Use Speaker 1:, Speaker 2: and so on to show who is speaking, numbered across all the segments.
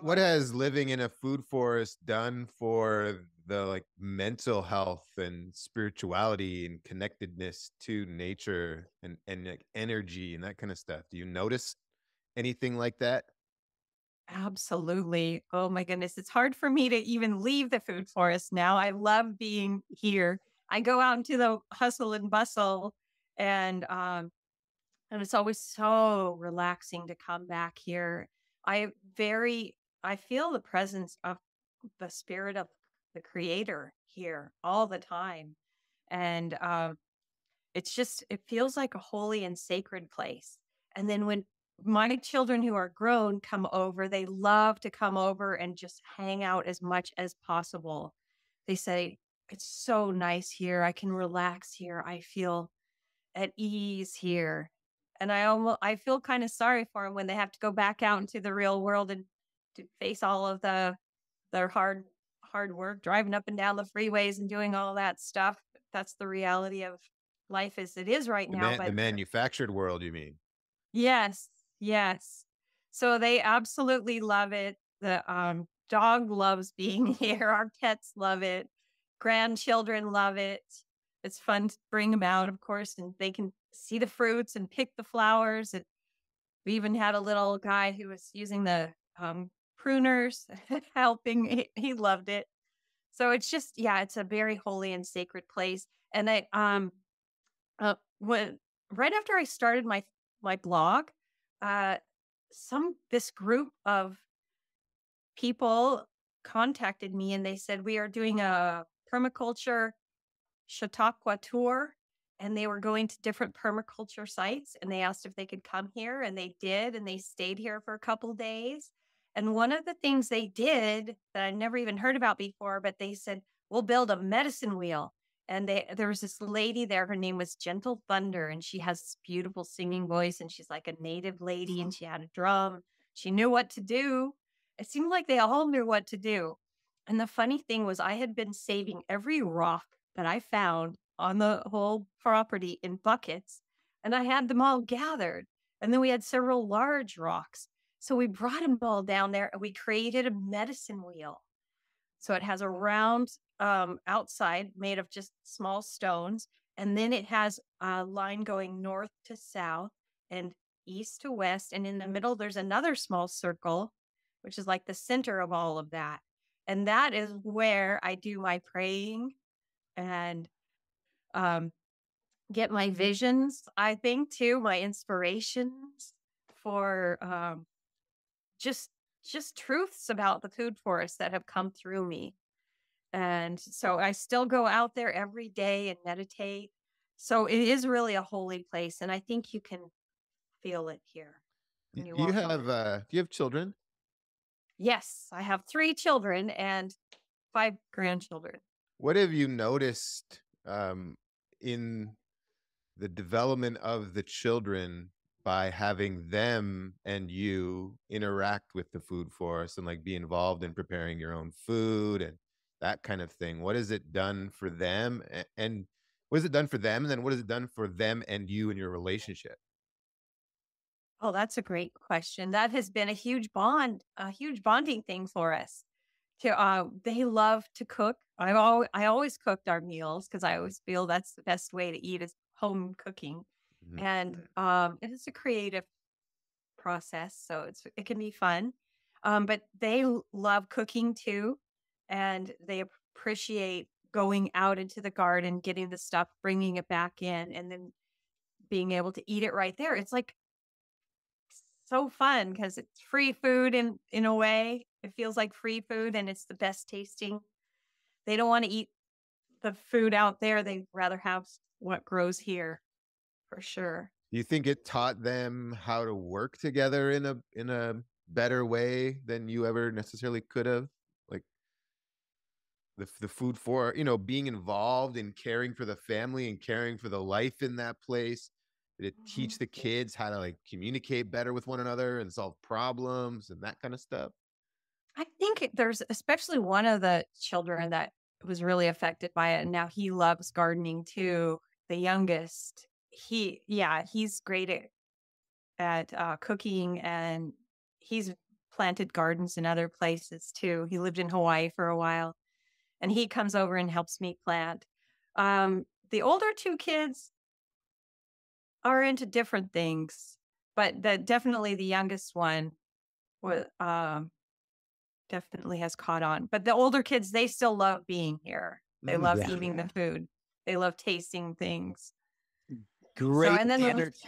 Speaker 1: What has living in a food forest done for the like mental health and spirituality and connectedness to nature and like energy and that kind of stuff? Do you notice anything like that?
Speaker 2: Absolutely. Oh my goodness. It's hard for me to even leave the food forest now. I love being here. I go out into the hustle and bustle and and it's always so relaxing to come back here. I very I feel the presence of the spirit of the creator here all the time. And it's just it feels like a holy and sacred place. And then when my children who are grown come over, they love to come over and just hang out as much as possible. They say, "It's so nice here. I can relax here. I feel at ease here." And I feel kind of sorry for them when they have to go back out into the real world and to face all of their hard work driving up and down the freeways and doing all that stuff. That's the reality of life as it is right now.
Speaker 1: The
Speaker 2: But
Speaker 1: manufactured world, you mean?
Speaker 2: yes, yes. So they absolutely love it. The dog loves being here. Our pets love it. Grandchildren love it. It's fun to bring them out, of course, and they can see the fruits and pick the flowers. And we even had a little guy who was using the pruners, helping. He loved it. So it's just, yeah, it's a very holy and sacred place. And when right after I started my blog, uh, this group of people contacted me and they said we are doing a permaculture Chautauqua tour, and they were going to different permaculture sites, and they asked if they could come here, and they did, and they stayed here for a couple days. And one of the things they did that I never even heard about before, but they said, "We'll build a medicine wheel." And there was this lady there, her name was Gentle Thunder, and she has this beautiful singing voice, and she's like a native lady, and she had a drum. She knew what to do. It seemed like they all knew what to do. And the funny thing was I had been saving every rock that I found on the whole property in buckets, and I had them all gathered. And then we had several large rocks. So we brought them all down there and we created a medicine wheel. So it has a round outside made of just small stones. And then it has a line going north to south and east to west. And in the middle, there's another small circle, which is like the center of all of that. And that is where I do my praying and um, get my visions, I think, too, my inspirations for just just truths about the food forest that have come through me. And so I still go out there every day and meditate. So it is really a holy place, and I think you can feel it here when you walk in there.
Speaker 1: Do you have children?
Speaker 2: Yes, I have 3 children and 5 grandchildren.
Speaker 1: What have you noticed in the development of the children by having them and you interact with the food forest and like be involved in preparing your own food and that kind of thing? What has it done for them? And what has it done for them? And then what has it done for them and you and your relationship?
Speaker 2: Oh, that's a great question. That has been a huge bonding thing for us. They love to cook. I always cooked our meals because I always feel that's the best way to eat is home cooking,
Speaker 1: Mhm.
Speaker 2: and it is a creative process, so it can be fun. But they love cooking too, and they appreciate going out into the garden, getting the stuff, bringing it back in, and then being able to eat it right there. It's like so fun because it's free food in a way. It feels like free food and it's the best tasting. They don't wanna eat the food out there, they'd rather have what grows here for sure.
Speaker 1: Do you think it taught them how to work together in a better way than you ever necessarily could have? Like the food for being involved in caring for the family and caring for the life in that place. Did it teach
Speaker 2: Mhm.
Speaker 1: the kids how to like communicate better with one another and solve problems and that kind of stuff?
Speaker 2: I think there's especially one of the children that was really affected by it, and now he loves gardening too, the youngest. He's great at cooking, and he's planted gardens in other places too. He lived in Hawaii for a while, and he comes over and helps me plant. The older two kids are into different things, but definitely the youngest one was definitely has caught on. But the older kids, they still love being here. They love
Speaker 3: Yeah.
Speaker 2: eating the food. They love tasting things. So,
Speaker 3: Great
Speaker 2: and then
Speaker 3: energy.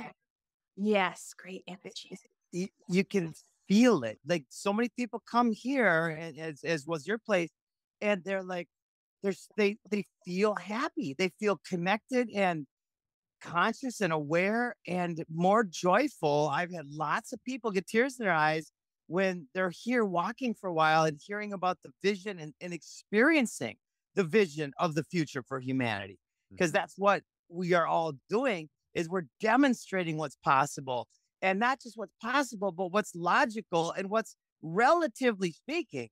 Speaker 2: yes, great energy.
Speaker 3: You can feel it. Like so many people come here, and as was your place, and they're like, they feel happy. They feel connected and conscious and aware and more joyful. I've had lots of people get tears in their eyes when they're here walking for a while and hearing about the vision and experiencing the vision of the future for humanity. Because that's what we are all doing, is we're demonstrating what's possible, and not just what's possible, but what's logical and what's, relatively speaking,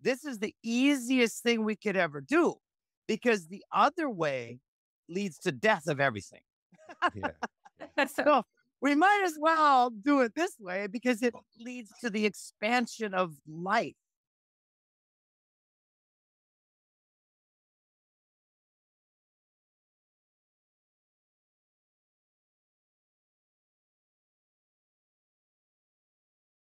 Speaker 3: this is the easiest thing we could ever do, because the other way leads to death of everything.
Speaker 1: Yeah.
Speaker 3: So we might as well do it this way because it leads to the expansion of life.